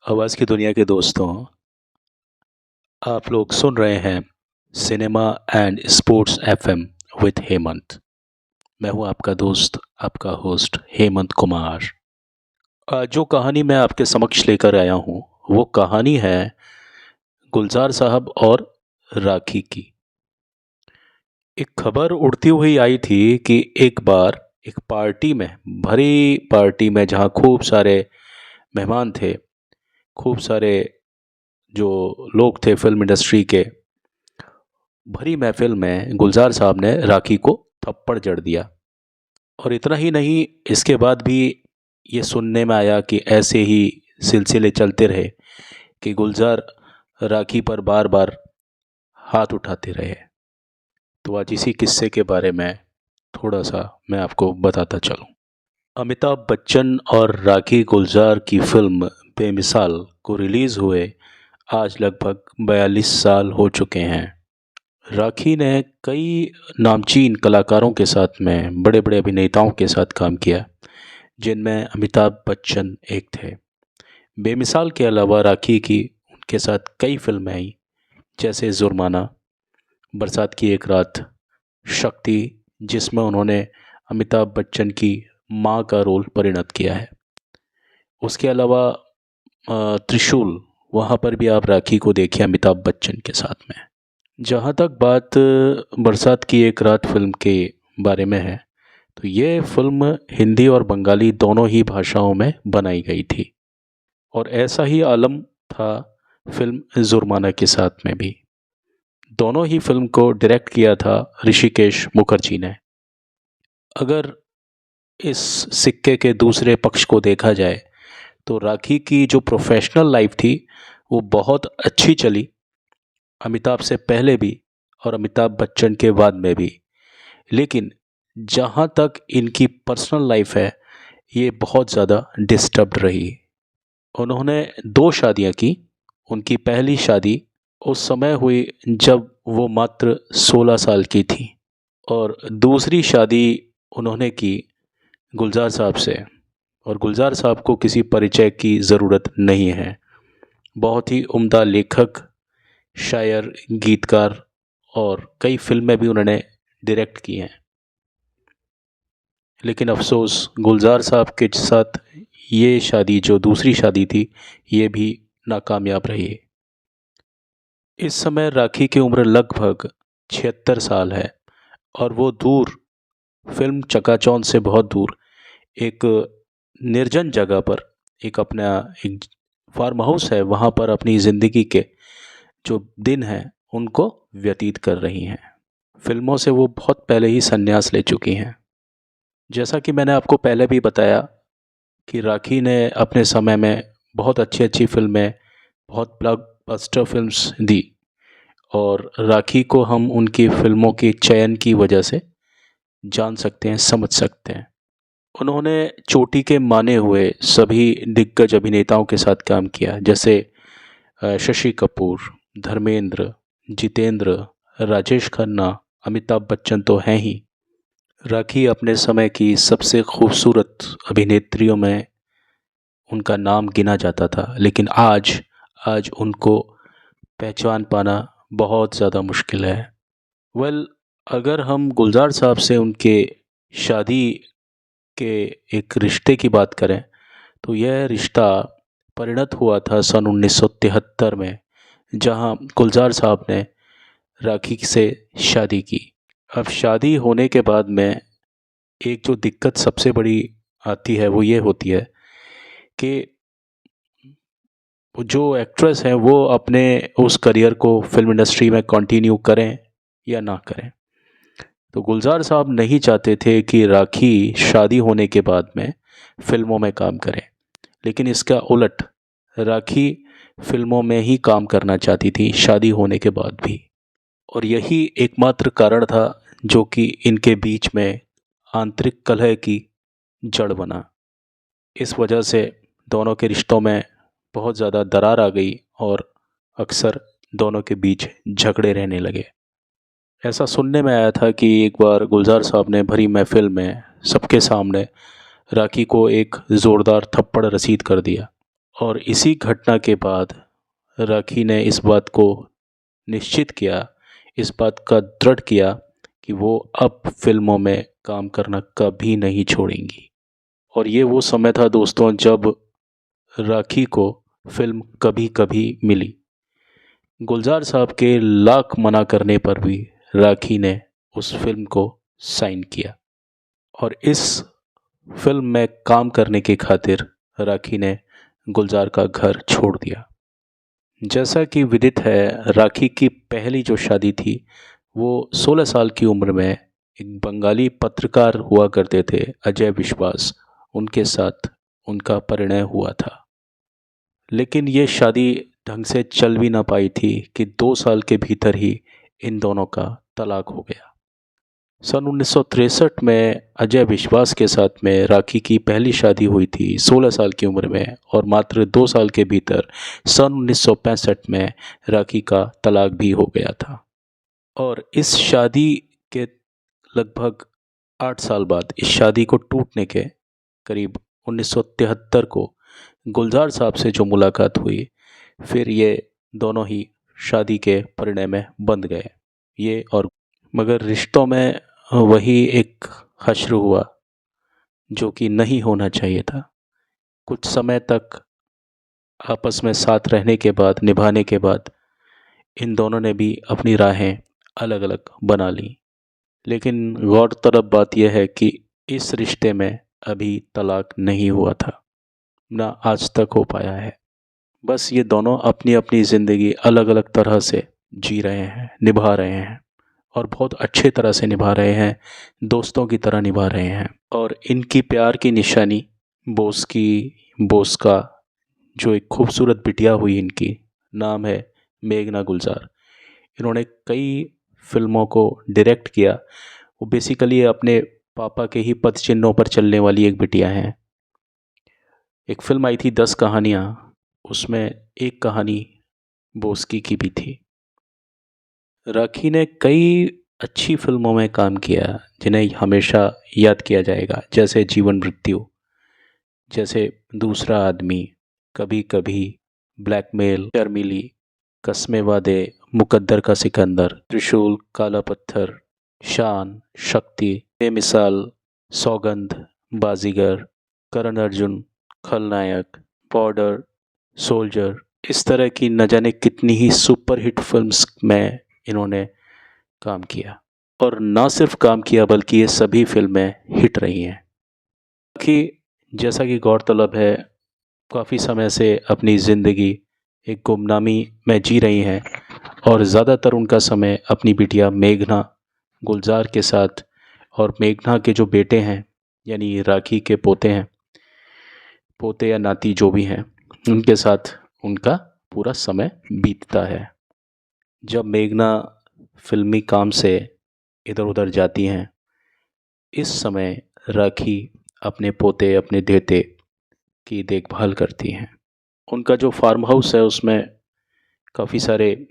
आवाज़ की दुनिया के दोस्तों, आप लोग सुन रहे हैं cinema and sports FM with Hemant. मैं हूं आपका दोस्त, आपका होस्ट हेमंत कुमार। जो कहानी मैं आपके समक्ष लेकर आया हूं, वो कहानी है गुलजार साहब और राखी की। एक खबर उड़ती हुई आई थी कि एक बार एक पार्टी में, भरी पार्टी में, जहां खूब सारे मेहमान थे, खूब सारे जो लोग थे फिल्म इंडस्ट्री के, भरी महफिल में गुलजार साहब ने राखी को थप्पड़ जड़ दिया। और इतना ही नहीं, इसके बाद भी ये सुनने में आया कि ऐसे ही सिलसिले चलते रहे कि गुलजार राखी पर बार बार हाथ उठाते रहे। तो आज इसी किस्से के बारे में थोड़ा सा मैं आपको बताता चलूं। अमिताभ बच्चन और राखी गुलजार की फिल्म बेमिसाल को रिलीज़ हुए आज लगभग 42 साल हो चुके हैं। राखी ने कई नामचीन कलाकारों के साथ में, बड़े बड़े अभिनेताओं के साथ काम किया, जिनमें अमिताभ बच्चन एक थे। बेमिसाल के अलावा राखी की उनके साथ कई फिल्में आई, जैसे जुर्माना, बरसात की एक रात, शक्ति, जिसमें उन्होंने अमिताभ बच्चन की माँ का रोल परिणत किया है। उसके अलावा त्रिशूल, वहाँ पर भी आप राखी को देखिए अमिताभ बच्चन के साथ में। जहाँ तक बात बरसात की एक रात फिल्म के बारे में है, तो ये फिल्म हिंदी और बंगाली दोनों ही भाषाओं में बनाई गई थी। और ऐसा ही आलम था फिल्म जुर्माना के साथ में भी। दोनों ही फिल्म को डायरेक्ट किया था ऋषिकेश मुखर्जी ने। अगर इस सिक्के के दूसरे पक्ष को देखा जाए, तो राखी की जो प्रोफेशनल लाइफ थी वो बहुत अच्छी चली, अमिताभ से पहले भी और अमिताभ बच्चन के बाद में भी। लेकिन जहाँ तक इनकी पर्सनल लाइफ है, ये बहुत ज़्यादा डिस्टर्ब्ड रही। उन्होंने 2 शादियाँ की। उनकी पहली शादी उस समय हुई जब वो मात्र 16 साल की थी, और दूसरी शादी उन्होंने की गुलजार साहब से। और गुलजार साहब को किसी परिचय की ज़रूरत नहीं है। बहुत ही उम्दा लेखक, शायर, गीतकार, और कई फिल्में भी उन्होंने डायरेक्ट की हैं। लेकिन अफ़सोस, गुलजार साहब के साथ ये शादी, जो दूसरी शादी थी, ये भी नाकामयाब रही। इस समय राखी की उम्र लगभग 76 साल है, और वो दूर, फिल्म चकाचौंध से बहुत दूर, एक निर्जन जगह पर, एक फार्म हाउस है, वहाँ पर अपनी ज़िंदगी के जो दिन हैं उनको व्यतीत कर रही हैं। फिल्मों से वो बहुत पहले ही संन्यास ले चुकी हैं। जैसा कि मैंने आपको पहले भी बताया कि राखी ने अपने समय में बहुत अच्छी अच्छी फिल्में, बहुत ब्लॉकबस्टर फिल्म्स दी, और राखी को हम उनकी फिल्मों के चयन की वजह से जान सकते हैं, समझ सकते हैं। उन्होंने चोटी के माने हुए सभी दिग्गज अभिनेताओं के साथ काम किया, जैसे शशि कपूर, धर्मेंद्र, जितेंद्र, राजेश खन्ना, अमिताभ बच्चन तो हैं ही। राखी अपने समय की सबसे खूबसूरत अभिनेत्रियों में उनका नाम गिना जाता था, लेकिन आज आज उनको पहचान पाना बहुत ज़्यादा मुश्किल है। अगर हम गुलजार साहब से उनके शादी के एक रिश्ते की बात करें, तो यह रिश्ता परिणत हुआ था सन 1973 में, जहां गुलजार साहब ने राखी से शादी की। अब शादी होने के बाद में एक जो दिक्कत सबसे बड़ी आती है, वो ये होती है कि जो एक्ट्रेस हैं वो अपने उस करियर को फिल्म इंडस्ट्री में कंटिन्यू करें या ना करें। तो गुलजार साहब नहीं चाहते थे कि राखी शादी होने के बाद में फिल्मों में काम करें, लेकिन इसका उलट, राखी फिल्मों में ही काम करना चाहती थी शादी होने के बाद भी। और यही एकमात्र कारण था जो कि इनके बीच में आंतरिक कलह की जड़ बना। इस वजह से दोनों के रिश्तों में बहुत ज़्यादा दरार आ गई, और अक्सर दोनों के बीच झगड़े रहने लगे। ऐसा सुनने में आया था कि एक बार गुलजार साहब ने भरी महफिल में सबके सामने राखी को एक ज़ोरदार थप्पड़ रसीद कर दिया, और इसी घटना के बाद राखी ने इस बात को निश्चित किया, इस बात का दृढ़ किया कि वो अब फिल्मों में काम करना कभी नहीं छोड़ेंगी। और ये वो समय था दोस्तों जब राखी को फिल्म कभी कभी मिली। गुलजार साहब के लाख मना करने पर भी राखी ने उस फिल्म को साइन किया और इस फिल्म में काम करने की खातिर राखी ने गुलजार का घर छोड़ दिया। जैसा कि विदित है, राखी की पहली जो शादी थी वो 16 साल की उम्र में एक बंगाली पत्रकार हुआ करते थे अजय विश्वास, उनके साथ उनका परिणय हुआ था। लेकिन ये शादी ढंग से चल भी ना पाई थी कि 2 साल के भीतर ही इन दोनों का तलाक हो गया। सन 1963 में अजय विश्वास के साथ में राखी की पहली शादी हुई थी 16 साल की उम्र में, और मात्र 2 साल के भीतर सन 1965 में राखी का तलाक भी हो गया था। और इस शादी के लगभग 8 साल बाद, इस शादी को टूटने के करीब 1973 को गुलजार साहब से जो मुलाकात हुई, फिर ये दोनों ही शादी के परिणय में बंध गए ये। और मगर रिश्तों में वही एक हश्र हुआ जो कि नहीं होना चाहिए था। कुछ समय तक आपस में साथ रहने के बाद, निभाने के बाद, इन दोनों ने भी अपनी राहें अलग अलग बना ली। लेकिन गौरतलब बात यह है कि इस रिश्ते में अभी तलाक नहीं हुआ था, ना आज तक हो पाया है। बस ये दोनों अपनी अपनी ज़िंदगी अलग अलग तरह से जी रहे हैं, निभा रहे हैं, और बहुत अच्छे तरह से निभा रहे हैं, दोस्तों की तरह निभा रहे हैं। और इनकी प्यार की निशानी बोस का जो एक खूबसूरत बिटिया हुई, इनकी नाम है मेघना गुलजार। इन्होंने कई फिल्मों को डायरेक्ट किया। वो बेसिकली अपने पापा के ही पद चिन्हों पर चलने वाली एक बिटिया हैं। एक फिल्म आई थी 10 कहानियाँ, उसमें एक कहानी बोस की भी थी। राखी ने कई अच्छी फिल्मों में काम किया जिन्हें हमेशा याद किया जाएगा, जैसे जीवन मृत्यु, जैसे दूसरा आदमी, कभी कभी, ब्लैकमेल, शर्मिली, कस्मे वादे, मुकद्दर का सिकंदर, त्रिशूल, काला पत्थर, शान, शक्ति, बेमिसाल, सौगंध, बाजीगर, करण अर्जुन, खलनायक, बॉर्डर, सोल्जर। इस तरह की न जाने कितनी ही सुपरहिट फिल्म्स में इन्होंने काम किया, और ना सिर्फ काम किया बल्कि ये सभी फिल्में हिट रही हैं। कि जैसा कि गौरतलब है, काफ़ी समय से अपनी ज़िंदगी एक गुमनामी में जी रही हैं, और ज़्यादातर उनका समय अपनी बिटिया मेघना गुलजार के साथ, और मेघना के जो बेटे हैं यानी राखी के पोते या नाती जो भी हैं, उनके साथ उनका पूरा समय बीतता है। जब मेघना फिल्मी काम से इधर उधर जाती हैं, इस समय राखी अपने पोते, अपने देते की देखभाल करती हैं। उनका जो फार्म हाउस है उसमें काफ़ी सारे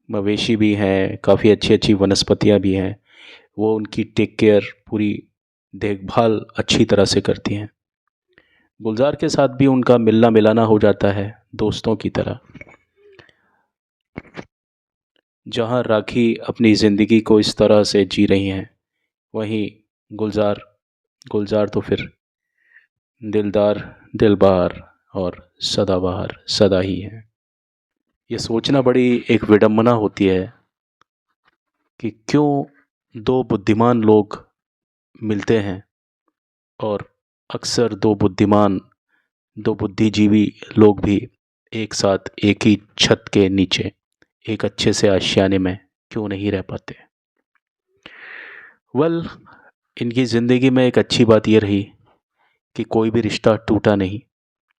मवेशी भी हैं, काफ़ी अच्छी अच्छी वनस्पतियाँ भी हैं। वो उनकी टेक केयर, पूरी देखभाल अच्छी तरह से करती हैं। गुलजार के साथ भी उनका मिलना मिलाना हो जाता है दोस्तों की तरह। जहाँ राखी अपनी ज़िंदगी को इस तरह से जी रही हैं, वहीं गुलजार तो फिर दिलदार, दिलबहार और सदाबहार सदा ही हैं। ये सोचना बड़ी एक विडंबना होती है कि क्यों दो बुद्धिमान लोग मिलते हैं, और अक्सर दो बुद्धिजीवी लोग भी एक साथ एक ही छत के नीचे एक अच्छे से आशियाने में क्यों नहीं रह पाते। इनकी ज़िंदगी में एक अच्छी बात ये रही कि कोई भी रिश्ता टूटा नहीं।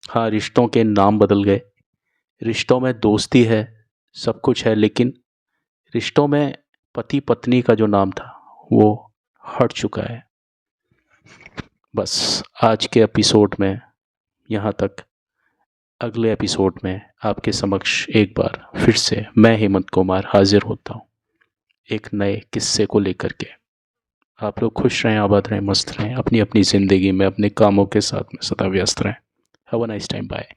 हाँ, रिश्तों के नाम बदल गए, रिश्तों में दोस्ती है, सब कुछ है, लेकिन रिश्तों में पति पत्नी का जो नाम था वो हट चुका है। बस आज के एपिसोड में यहाँ तक। अगले एपिसोड में आपके समक्ष एक बार फिर से मैं हेमंत कुमार हाजिर होता हूँ एक नए किस्से को लेकर के। आप लोग खुश रहें, आबाद रहें, मस्त रहें, अपनी अपनी ज़िंदगी में अपने कामों के साथ में सदा व्यस्त रहें। Have a nice time, bye.